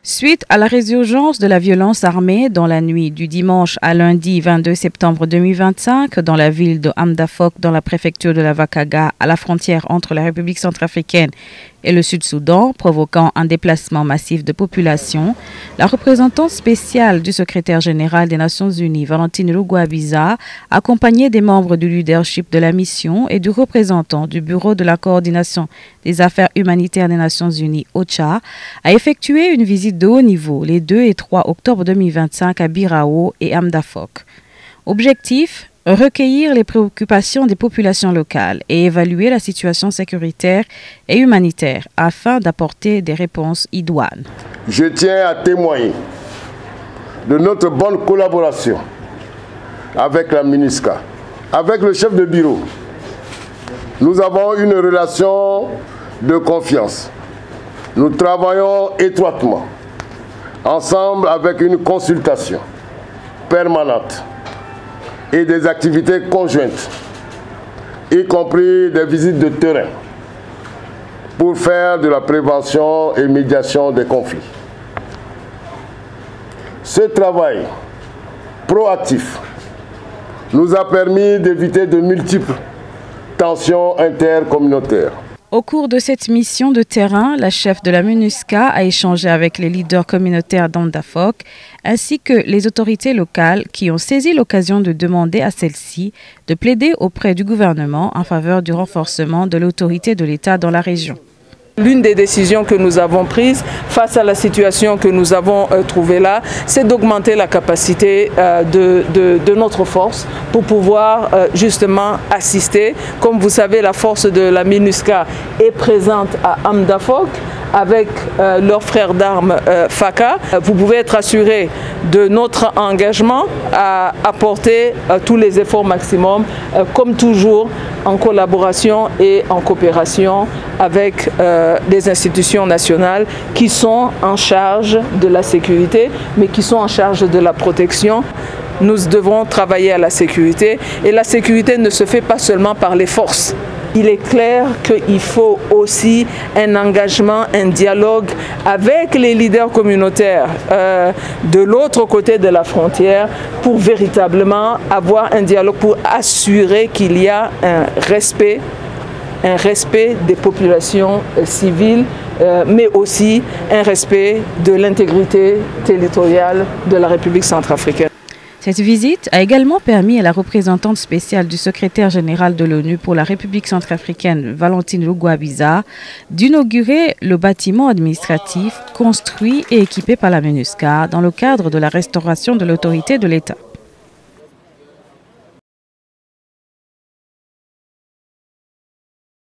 Suite à la résurgence de la violence armée dans la nuit du dimanche à lundi 22 septembre 2025 dans la ville de Hamdafok dans la préfecture de la Vakaga à la frontière entre la République centrafricaine et le Sud-Soudan, provoquant un déplacement massif de population, la représentante spéciale du secrétaire général des Nations Unies, Valentine Rugwabiza, accompagnée des membres du leadership de la mission et du représentant du Bureau de la coordination des affaires humanitaires des Nations Unies, OCHA, a effectué une visite de haut niveau les 2 et 3 octobre 2025 à Birao et Hamdafok. Objectif: recueillir les préoccupations des populations locales et évaluer la situation sécuritaire et humanitaire afin d'apporter des réponses idoines. Je tiens à témoigner de notre bonne collaboration avec la MINUSCA, avec le chef de bureau. Nous avons une relation de confiance. Nous travaillons étroitement ensemble avec une consultation permanente et des activités conjointes, y compris des visites de terrain, pour faire de la prévention et médiation des conflits. Ce travail proactif nous a permis d'éviter de multiples tensions intercommunautaires. Au cours de cette mission de terrain, la chef de la MINUSCA a échangé avec les leaders communautaires d'Hamdafok ainsi que les autorités locales qui ont saisi l'occasion de demander à celles-ci de plaider auprès du gouvernement en faveur du renforcement de l'autorité de l'État dans la région. L'une des décisions que nous avons prises face à la situation que nous avons trouvée là, c'est d'augmenter la capacité de notre force pour pouvoir justement assister. Comme vous savez, la force de la MINUSCA est présente à Hamdafok avec leurs frères d'armes FACA. Vous pouvez être assuré de notre engagement à apporter tous les efforts maximum, comme toujours en collaboration et en coopération avec les institutions nationales qui sont en charge de la sécurité, mais qui sont en charge de la protection. Nous devons travailler à la sécurité et la sécurité ne se fait pas seulement par les forces. Il est clair qu'il faut aussi un engagement, un dialogue avec les leaders communautaires de l'autre côté de la frontière pour véritablement avoir un dialogue, pour assurer qu'il y a un respect des populations civiles, mais aussi un respect de l'intégrité territoriale de la République centrafricaine. Cette visite a également permis à la représentante spéciale du secrétaire général de l'ONU pour la République centrafricaine, Valentine Rugwabiza, d'inaugurer le bâtiment administratif construit et équipé par la MINUSCA dans le cadre de la restauration de l'autorité de l'État.